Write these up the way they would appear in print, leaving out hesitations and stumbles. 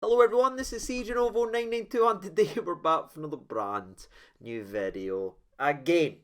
Hello everyone, this is CJNovo992 and today we're back for another brand new video again,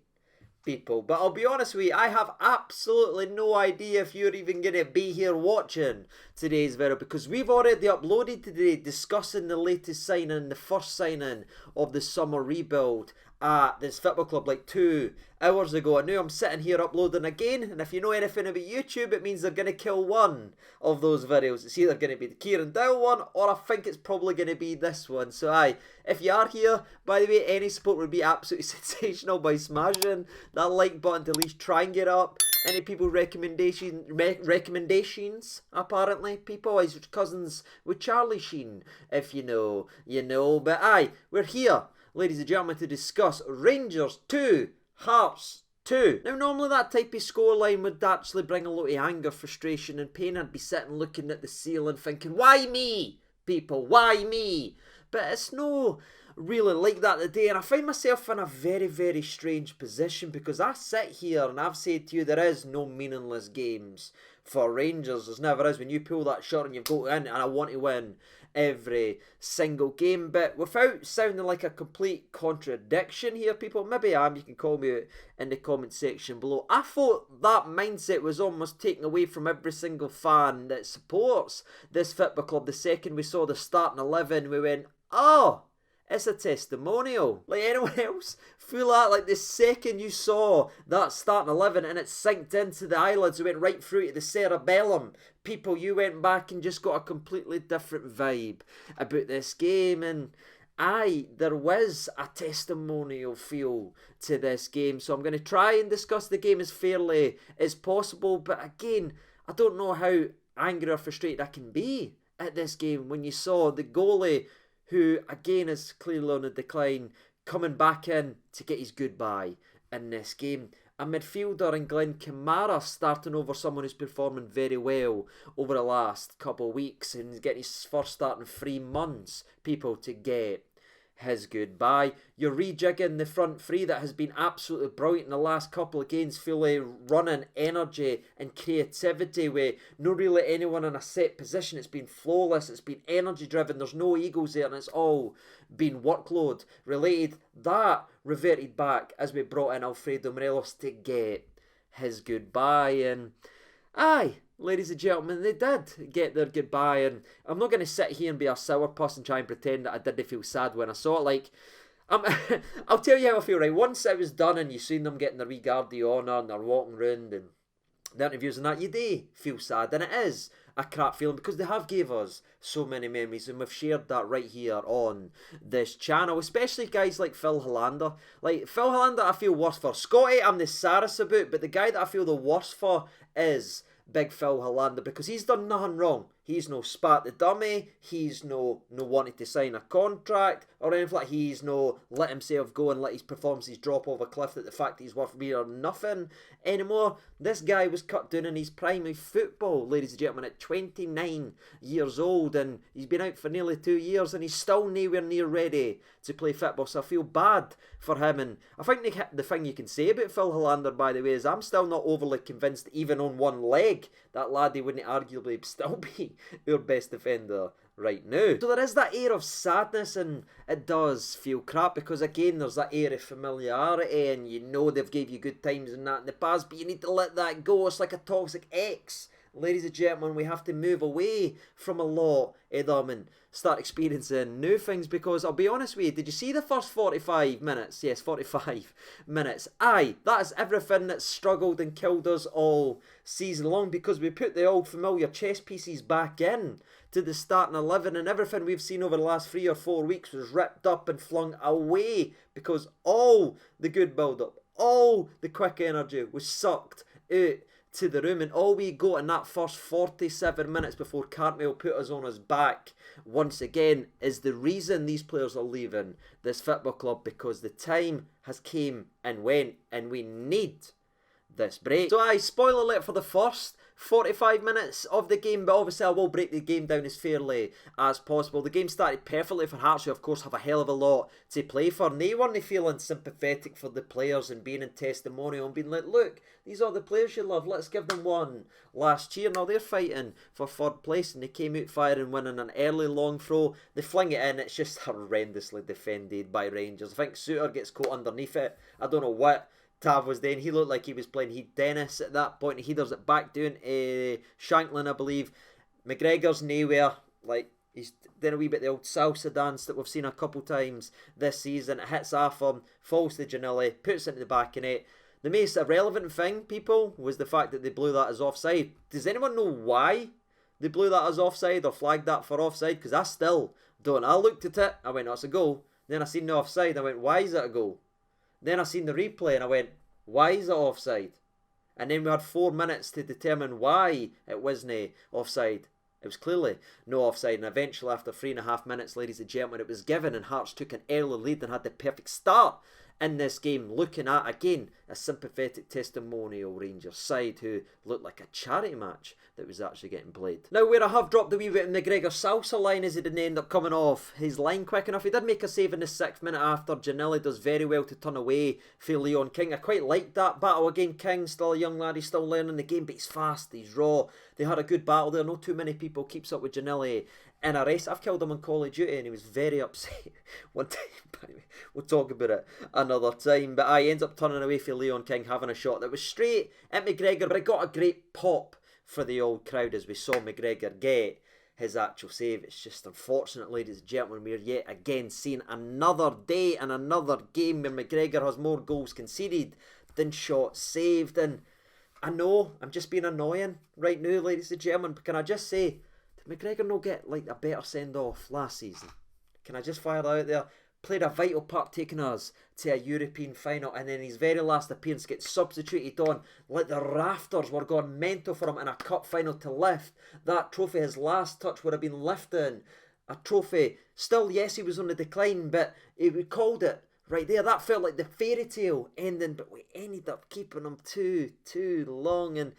people. But I'll be honest with you, I have absolutely no idea if you're even going to be here watching today's video because we've already uploaded today discussing the latest signing, the first signing of the summer rebuild at this football club like 2 hours ago. And now I'm sitting here uploading again, and if you know anything about YouTube, it means they're going to kill one of those videos. It's either going to be the Kieran Dowell one, or I think it's probably going to be this one. So aye, if you are here, by the way, any support would be absolutely sensational by smashing that like button to at least try and get up. Any people recommendations, apparently, people, his cousins with Charlie Sheen, if you know, you know. But aye, we're here, ladies and gentlemen, to discuss Rangers 2, Hearts 2. Now, normally that type of scoreline would actually bring a lot of anger, frustration and pain. I'd be sitting looking at the ceiling thinking, why me, people, why me? But it's no really like that today, and I find myself in a very, very strange position because I sit here and I've said to you there is no meaningless games for Rangers. There's never is. When you pull that shirt and you've got in, and I want to win every single game. But without sounding like a complete contradiction here, people, maybe I am, you can call me out in the comment section below, I thought that mindset was almost taken away from every single fan that supports this football club. The second we saw the starting 11, we went, oh, it's a testimonial. Like anyone else feel that? Like the second you saw that starting 11 and it sank into the eyelids, it went right through to the cerebellum. People, you went back and just got a completely different vibe about this game. And aye, there was a testimonial feel to this game. So I'm going to try and discuss the game as fairly as possible. But again, I don't know how angry or frustrated I can be at this game when you saw the goalie, who again is clearly on a decline, coming back in to get his goodbye in this game. A midfielder in Glenn Kamara starting over someone who's performing very well over the last couple of weeks and getting his first start in 3 months, people, to get his goodbye. You're rejigging the front three that has been absolutely brilliant in the last couple of games, fully running energy and creativity with no really anyone in a set position. It's been flawless, it's been energy driven, there's no egos there, and it's all been workload related. That reverted back as we brought in Alfredo Morelos to get his goodbye. And aye, ladies and gentlemen, they did get their goodbye, and I'm not going to sit here and be a sourpuss and try and pretend that I didn't feel sad when I saw it. Like, I'll tell you how I feel, right? Once it was done and you seen them getting the regard the honour and they're walking round and the interviews and that, you do feel sad, and it is a crap feeling because they have gave us so many memories, and we've shared that right here on this channel, especially guys like Phil Hollander. Like, Phil Hollander I feel worse for. Scotty I'm the saddest about, but the guy that I feel the worst for is Big Phil Hollander, because he's done nothing wrong. He's no spat the dummy, he's no wanting to sign a contract or anything like that. He's no let himself go and let his performances drop off a cliff that the fact he's worth mere or nothing anymore. This guy was cut down in his prime of football, ladies and gentlemen, at 29 years old, and he's been out for nearly 2 years and he's still nowhere near ready to play football. So I feel bad for him, and I think the thing you can say about Phil Hollander, by the way, is I'm still not overly convinced, even on one leg, that laddie wouldn't arguably still be our best defender right now. So there is that air of sadness, and it does feel crap because again there's that air of familiarity, and you know they've gave you good times and that in the past, but you need to let that go. It's like a toxic ex. Ladies and gentlemen, we have to move away from a lot of them and start experiencing new things, because I'll be honest with you, did you see the first 45 minutes? Yes, 45 minutes. Aye, that is everything that's struggled and killed us all season long, because we put the old familiar chess pieces back in to the starting 11, and everything we've seen over the last 3 or 4 weeks was ripped up and flung away because all the good build-up, all the quick energy was sucked out to the room, and all we got in that first 47 minutes before Cartmel put us on his back once again is the reason these players are leaving this football club, because the time has came and went and we need this break. So spoiler alert for the first 45 minutes of the game, but obviously I will break the game down as fairly as possible. The game started perfectly for Hearts, who of course have a hell of a lot to play for, and they weren't feeling sympathetic for the players and being in testimonial and being like, look, these are the players you love, let's give them one last cheer. Now they're fighting for third place, and they came out firing, winning an early long throw. They fling it in, it's just horrendously defended by Rangers. I think Suter gets caught underneath it. I don't know what Tav was doing. He looked like he was playing Heath Dennis at that point. He headers it back down Shanklin, I believe. McGregor's nowhere. Like, he's doing a wee bit the old salsa dance that we've seen a couple times this season. It hits off him, falls to Giannelli, puts it into the back of net. The most irrelevant thing, people, was the fact that they blew that as offside. Does anyone know why they blew that as offside or flagged that for offside? Because I still don't. I looked at it, I went, that's a goal. Then I seen the offside, I went, why is it a goal? Then I seen the replay and I went, why is it offside? And then we had 4 minutes to determine why it wasn't offside. It was clearly no offside, and eventually after 3.5 minutes, ladies and gentlemen, it was given, and Hearts took an early lead and had the perfect start in this game, looking at, again, a sympathetic testimonial Rangers side who looked like a charity match that was actually getting played. Now, where I have dropped the wee bit in the McGregor salsa line is he didn't end up coming off his line quick enough. He did make a save in the 6th minute after. Giannelli does very well to turn away for Leon King. I quite liked that battle again. King, still a young lad, he's still learning the game, but he's fast, he's raw. They had a good battle there. Not too many people keeps up with Giannelli in a race. I've killed him on Call of Duty and he was very upset one time. We'll talk about it another time. But he ends up turning away for Leon King, having a shot that was straight at McGregor, but it got a great pop for the old crowd as we saw McGregor get his actual save. It's just unfortunate, ladies and gentlemen, we're yet again seeing another day and another game where McGregor has more goals conceded than shots saved. And I know I'm just being annoying right now, ladies and gentlemen, but can I just say, did McGregor not get like a better send-off last season? Can I just fire that out there? Played a vital part taking us to a European final, and then his very last appearance gets substituted on like the rafters were going mental for him in a cup final to lift that trophy. His last touch would have been lifting a trophy. Still, yes, he was on the decline, but we called it right there. That felt like the fairy tale ending, but we ended up keeping him too long. And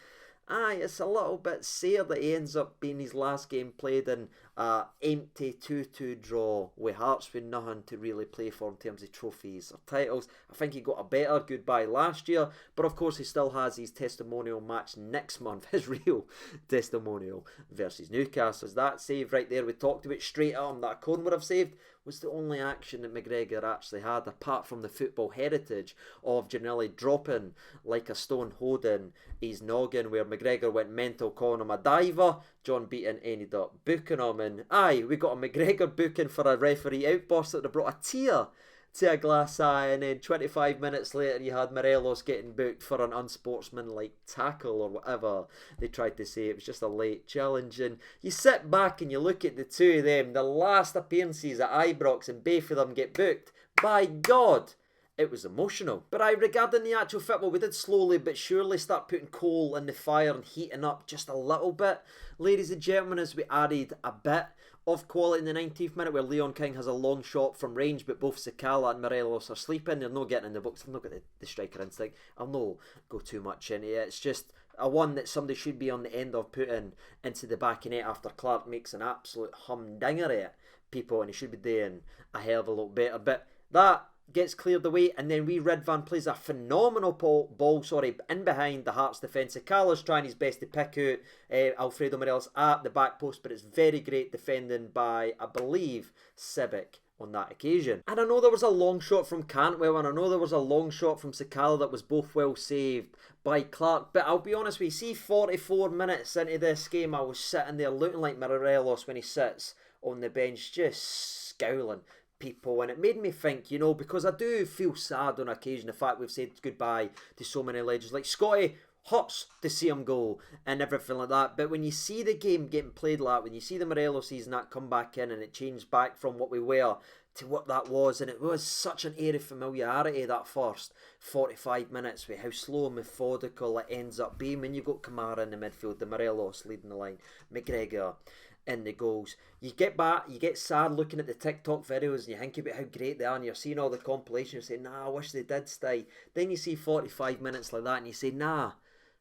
it's a little bit sad that he ends up being his last game played in an empty 2-2 draw with Hearts with nothing to really play for in terms of trophies or titles. I think he got a better goodbye last year, but of course he still has his testimonial match next month, his real testimonial versus Newcastle. That save right there we talked about straight at him that a corner would have saved was the only action that McGregor actually had, apart from the football heritage of Giannelli dropping like a stone holding his noggin, where McGregor went mental calling him a diver. John Beaton ended up booking him, and we got a McGregor booking for a referee outburst that would have brought a tear to a glass eye, and then 25 minutes later you had Morelos getting booked for an unsportsmanlike tackle or whatever they tried to say. It was just a late challenge, and you sit back and you look at the two of them, the last appearances at Ibrox, and both of them get booked. By God, it was emotional. But regarding the actual football, we did slowly but surely start putting coal in the fire and heating up just a little bit, ladies and gentlemen, as we added a bit of quality in the 19th minute, where Leon King has a long shot from range, but both Sakala and Morelos are sleeping. They're not getting in the box. I've not got the striker instinct. I'll not go too much into it. It's just a one that somebody should be on the end of putting into the back of net after Clark makes an absolute humdinger at it, people, and he should be doing a hell of a lot better. But that gets cleared away, and then Ridvan plays a phenomenal ball in behind the Hearts defence. Sakala's trying his best to pick out Alfredo Morelos at the back post, but it's very great defending by, I believe, Sibic on that occasion. And I know there was a long shot from Cantwell, and I know there was a long shot from Sakala that was both well saved by Clark, but I'll be honest with you, see 44 minutes into this game, I was sitting there looking like Morelos when he sits on the bench, just scowling people, and it made me think, you know, because I do feel sad on occasion the fact we've said goodbye to so many legends like Scotty. Hurts to see him go and everything like that, but when you see the game getting played like that, when you see the Morelos season that come back in and it changed back from what we were to what that was, and it was such an air of familiarity that first 45 minutes with how slow and methodical it ends up being when you've got Kamara in the midfield, the Morelos leading the line, McGregor in the goals. You get back, you get sad looking at the TikTok videos and you think about how great they are, and you're seeing all the compilations, you're saying, nah, I wish they did stay. Then you see 45 minutes like that and you say, nah,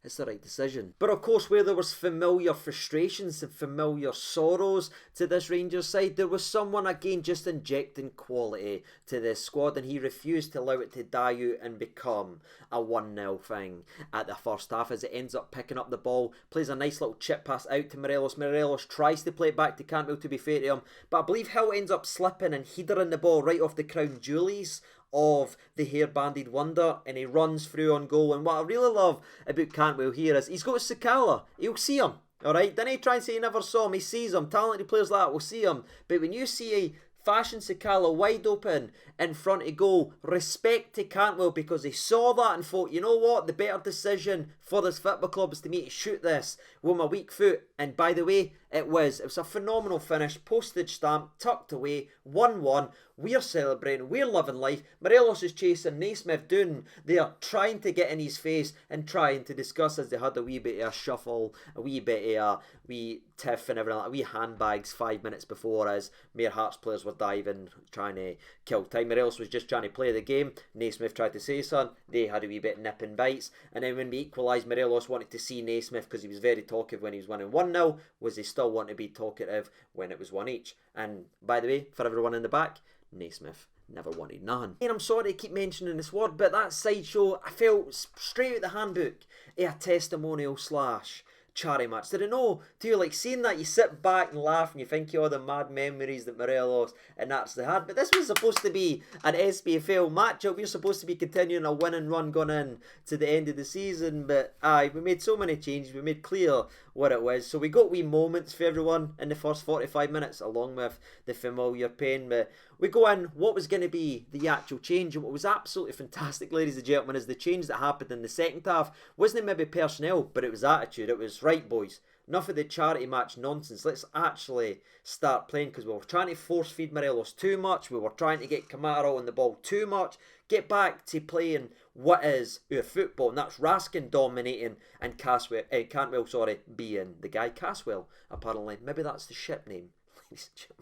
it's the right decision. But of course, where there was familiar frustrations and familiar sorrows to this Rangers side, there was someone again just injecting quality to this squad, and he refused to allow it to die out and become a 1-0 thing at the first half, as it ends up picking up the ball, plays a nice little chip pass out to Morelos. Morelos tries to play it back to Cantwell, to be fair to him, but I believe Hill ends up slipping and headering the ball right off the crown jewelleys of the hair-banded wonder, and he runs through on goal. And what I really love about Cantwell here is he's got Sakala. He'll see him, alright? Then he try and say he never saw him. He sees him. Talented players like that will see him. But when you see Fashion Sakala wide open in front of goal, respect to Cantwell, because he saw that and thought, you know what, the better decision for this football club is to me to shoot this with my weak foot. And by the way, it was a phenomenal finish, postage stamp, tucked away, 1-1. We're celebrating, we're loving life. Morelos is chasing, Naismith doing, they are trying to get in his face and trying to discuss, as they had a wee bit of a shuffle, a wee bit of a wee tiff and everything like that, wee handbags 5 minutes before, as mere Hearts players were diving, trying to kill time. Morelos was just trying to play the game. Naismith tried to say something, they had a wee bit of nip and bites, and then when we equalised, Morelos wanted to see Naismith, because he was very talkative when he was winning 1-0, was he still want to be talkative when it was 1 each. And by the way, for everyone in the back, Naismith never wanted none. And I'm sorry to keep mentioning this word, but that sideshow, I felt straight out the handbook, a testimonial slash charity match. Did I know? Do you like seeing that? You sit back and laugh and you think of all the mad memories that Morelos and that's the had. But this was supposed to be an SPFL matchup. We're supposed to be continuing a winning run going in to the end of the season. But aye, we made so many changes. We made clear what it was. So we got wee moments for everyone in the first 45 minutes, along with the familiar pain. But we go in, what was going to be the actual change, and what was absolutely fantastic, ladies and gentlemen, is the change that happened in the second half wasn't maybe personnel, but it was attitude. It was, right boys, enough of the charity match nonsense, let's actually start playing, because we were trying to force feed Morelos too much, we were trying to get Kamara on the ball too much, get back to playing what is our football, and that's Raskin dominating and Cantwell being the guy. Caswell, apparently, maybe that's the ship name, ladies and gentlemen.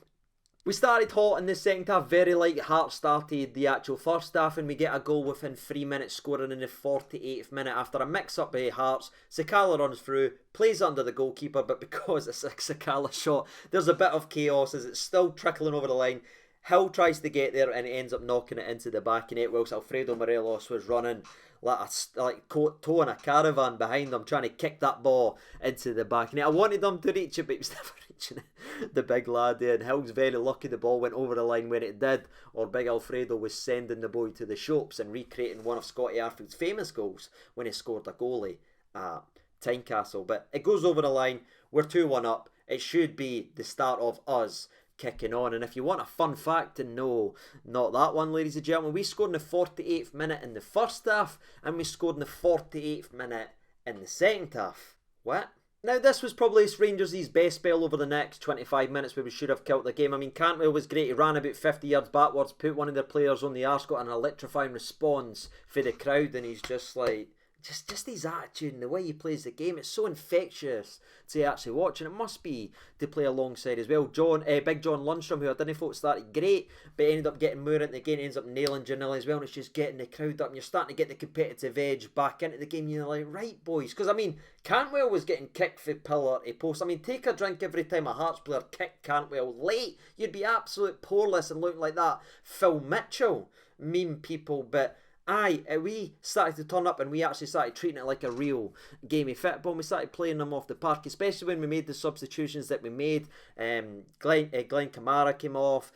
We started hot in the second half, very like Hearts started the actual first half, and we get a goal within 3 minutes, scoring in the 48th minute after a mix-up by Hearts. Sakala runs through, plays under the goalkeeper, but because it's a Sakala shot, there's a bit of chaos as it's still trickling over the line. Hill tries to get there and ends up knocking it into the back of net, whilst Alfredo Morelos was running like towing a caravan behind him, trying to kick that ball into the back of net. I wanted him to reach it, but he was never reaching it, the big lad there. And Hill's very lucky the ball went over the line when it did, or big Alfredo was sending the boy to the shops and recreating one of Scotty Arfield's famous goals when he scored a goalie at Tynecastle. But it goes over the line, we're 2-1 up. It should be the start of us kicking on. And if you want a fun fact, and no, not that one, ladies and gentlemen, we scored in the 48th minute in the first half, and we scored in the 48th minute in the second half. What? Now, this was probably Rangers' best spell over the next 25 minutes, where we should have killed the game. I mean, Cantwell was great. He ran about 50 yards backwards, put one of their players on the arse, got an electrifying response for the crowd, and he's just like, just his attitude and the way he plays the game, it's so infectious to actually watch, and it must be to play alongside as well. Big John Lundstrom, who I didn't thought started great, but ended up getting more into the game, ends up nailing Janelle as well, and it's just getting the crowd up, and you're starting to get the competitive edge back into the game. You're like, right boys, because I mean, Cantwell was getting kicked for pillar to post. I mean, take a drink every time a Hearts player kicked Cantwell late, you'd be absolute poreless and looking like that Phil Mitchell meme people. But aye, we started to turn up, and we actually started treating it like a real game of football. We started playing them off the park, especially when we made the substitutions that we made. Glenn Kamara came off.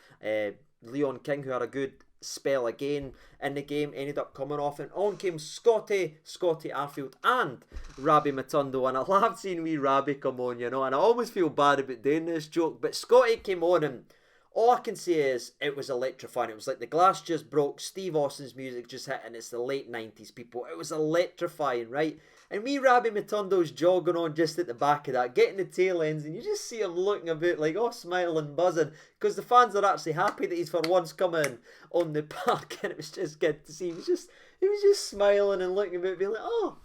Leon King, who had a good spell again in the game, ended up coming off, and on came Scotty Arfield and Rabbi Matundo. And I loved seeing wee Rabbi come on, you know, and I always feel bad about doing this joke, but Scotty came on, and all I can say is it was electrifying. It was like the glass just broke, Steve Austin's music just hit, and it's the late 90s, people. It was electrifying, right? And me, Rabbi Matundo's jogging on just at the back of that, getting the tail ends, and you just see him looking a bit like, oh, smiling, buzzing, because the fans are actually happy that he's for once coming on the park, and it was just good to see. He was just smiling and looking a bit, being like, oh,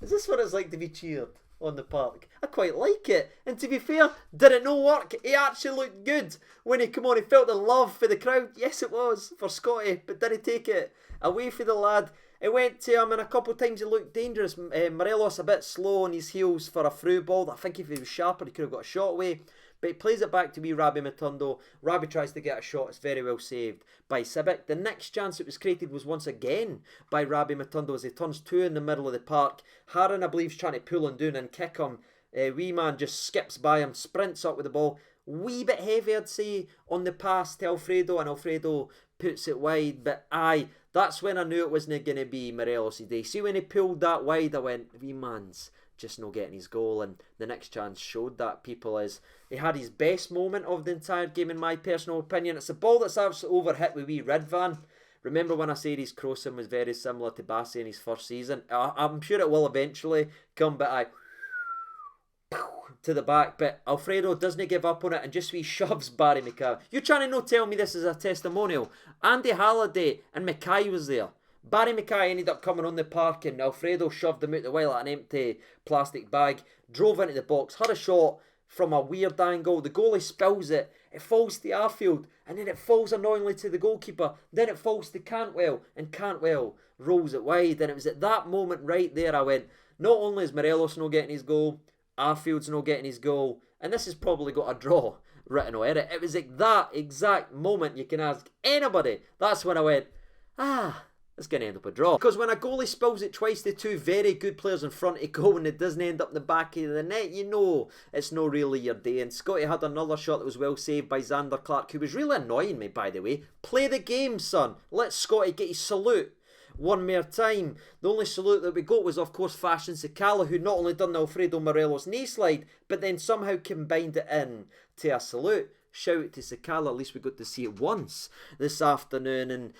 is this what it's like to be cheered on the park? I quite like it. And to be fair, did it no work? He actually looked good when he came on. He felt the love for the crowd. Yes, it was for Scotty, but did he take it away from the lad? It went to him, and a couple of times he looked dangerous. Morelos a bit slow on his heels for a through ball. I think if he was sharper, he could have got a shot away. But he plays it back to wee Rabbi Matondo. Rabbi tries to get a shot. It's very well saved by Sibic. The next chance that was created was once again by Rabbi Matondo as he turns two in the middle of the park. Harren, I believe, is trying to pull him down and kick him. Wee man just skips by him, sprints up with the ball. Wee bit heavy, I'd say, on the pass to Alfredo, and Alfredo puts it wide. But aye, that's when I knew it wasn't going to be Morelos' day. See, when he pulled that wide, I went, wee man's just not getting his goal. And the next chance showed that, people, is he had his best moment of the entire game in my personal opinion. It's a ball that's absolutely overhit with wee Ridvan. Remember when I said his crossing was very similar to Bassi in his first season? I'm sure it will eventually come, but I to the back, but Alfredo doesn't give up on it and just wee shoves Barry Mackay. You're trying to no tell me this is a testimonial? Andy Halliday and Mackay was there. Barry Mackay ended up coming on the park and Alfredo shoved him out the way like an empty plastic bag, drove into the box, had a shot from a weird angle, the goalie spills it, it falls to Arfield, and then it falls annoyingly to the goalkeeper, then it falls to Cantwell, and Cantwell rolls it wide. And it was at that moment right there I went, not only is Morelos not getting his goal, Arfield's not getting his goal, and this has probably got a draw written on it. It was like that exact moment you can ask anybody. That's when I went, it's going to end up a draw. Because when a goalie spills it twice to two very good players in front of goal and it doesn't end up in the back of the net, you know it's not really your day. And Scotty had another shot that was well saved by Xander Clark, who was really annoying me, by the way. Play the game, son. Let Scotty get his salute one more time. The only salute that we got was, of course, Fashion Sakala, who not only done the Alfredo Morelos knee slide, but then somehow combined it in to a salute. Shout out to Sakala, at least we got to see it once this afternoon. And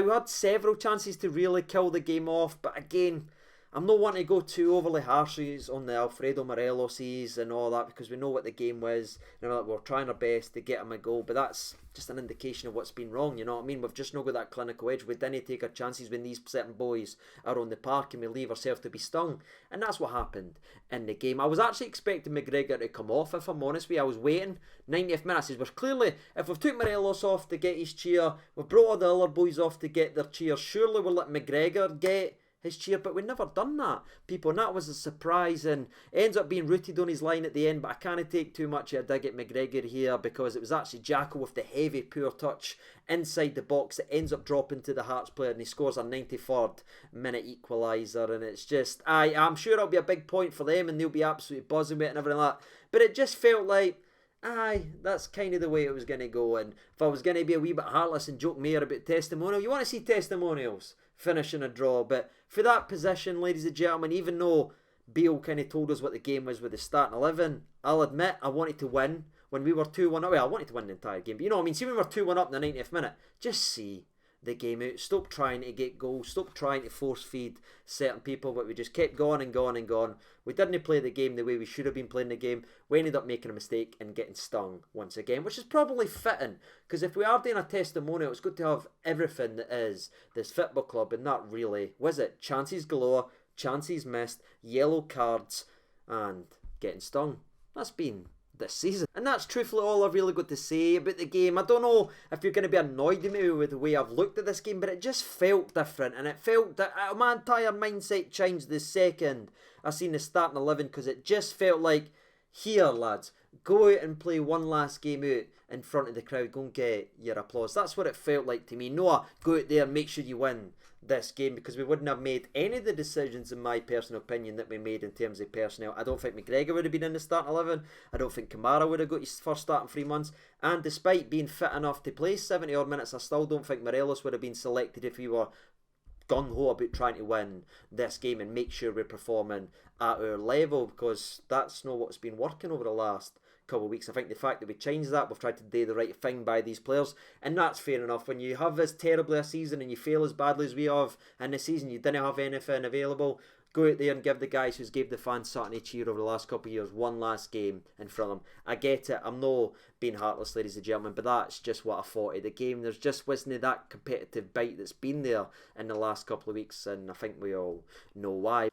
we had several chances to really kill the game off, but again, I'm not wanting to go too overly harsh on the Alfredo Moreloses and all that, because we know what the game was, and we're trying our best to get him a goal, but that's just an indication of what's been wrong, you know what I mean? We've just not got that clinical edge. We didn't take our chances when these certain boys are on the park and we leave ourselves to be stung, and that's what happened in the game. I was actually expecting McGregor to come off, if I'm honest with you. I was waiting. 90th minute, I says, well, clearly, if we've took Morelos off to get his cheer, we've brought all the other boys off to get their cheer, surely we'll let McGregor get his cheer, but we've never done that, people, and that was a surprise, and ends up being rooted on his line at the end. But I can't take too much of a dig at McGregor here, because it was actually Jackal with the heavy poor touch inside the box that ends up dropping to the Hearts player, and he scores a 93rd minute equaliser. And it's just, I'm sure it'll be a big point for them and they'll be absolutely buzzing with it and everything like that, but it just felt like that's kind of the way it was going to go. And if I was going to be a wee bit heartless and joke more about testimonial, you want to see testimonials finishing a draw. But for that position, ladies and gentlemen, even though Beale kind of told us what the game was with the starting 11, I'll admit I wanted to win when we were 2-1 up. Well, I wanted to win the entire game, but you know what I mean? See, when we were 2-1 up in the 90th minute, just see the game out. Stop trying to get goals. Stop trying to force feed certain people, but we just kept going and going and going. We didn't play the game the way we should have been playing the game. We ended up making a mistake and getting stung once again, which is probably fitting, because if we are doing a testimonial, it's good to have everything that is this football club, and that really was it. Chances galore, chances missed, yellow cards, and getting stung. That's been this season. And that's truthfully all I've really got to say about the game. I don't know if you're going to be annoyed with me with the way I've looked at this game, but it just felt different, and it felt that my entire mindset changed the second I seen the starting 11, because it just felt like, here lads, go out and play one last game out in front of the crowd, go and get your applause. That's what it felt like to me. Noah, go out there and make sure you win this game, because we wouldn't have made any of the decisions, in my personal opinion, that we made in terms of personnel. I don't think McGregor would have been in the starting 11. I don't think Kamara would have got his first start in 3 months, and despite being fit enough to play 70 odd minutes, I still don't think Morelos would have been selected if we were gung-ho about trying to win this game and make sure we're performing at our level, because that's not what's been working over the last couple of weeks. I think the fact that we changed that, we've tried to do the right thing by these players, and that's fair enough. When you have as terribly a season and you fail as badly as we have in the season, you didn't have anything available, go out there and give the guys who's gave the fans something to cheer over the last couple of years one last game in front of them. I get it, I'm not being heartless, ladies and gentlemen, but that's just what I thought of the game. There's just wasn't that competitive bite that's been there in the last couple of weeks, and I think we all know why.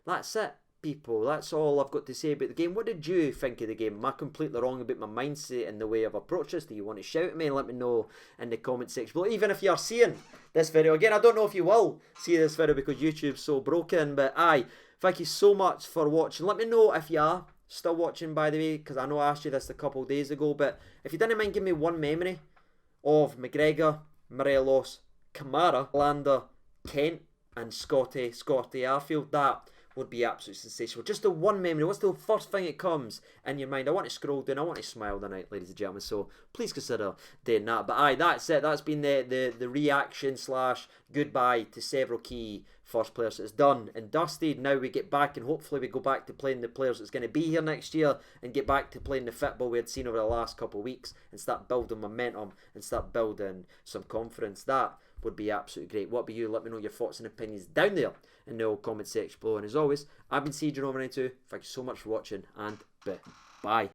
That's it. people. That's all I've got to say about the game. What did you think of the game? Am I completely wrong about my mindset and the way I've approached this? Do you want to shout at me and let me know in the comment section below? Even if you're seeing this video again, I don't know if you will see this video because YouTube's so broken, but aye, thank you so much for watching. Let me know if you are still watching, by the way, because I know I asked you this a couple of days ago, but if you didn't mind giving me one memory of McGregor, Morelos, Kamara, Lander, Kent and Scotty Arfield, that would be absolutely sensational. Just the one memory. What's the first thing that comes in your mind? I want to scroll down. I want to smile tonight, ladies and gentlemen. So please consider doing that. But aye, that's it. That's been the reaction / goodbye to several key first players. It's done and dusted. Now we get back and hopefully we go back to playing the players that's going to be here next year and get back to playing the football we had seen over the last couple of weeks and start building momentum and start building some confidence. That would be absolutely great. What about you? Let me know your thoughts and opinions down there in the old comment section below. And as always, I've been CJ92. Thank you so much for watching and bye.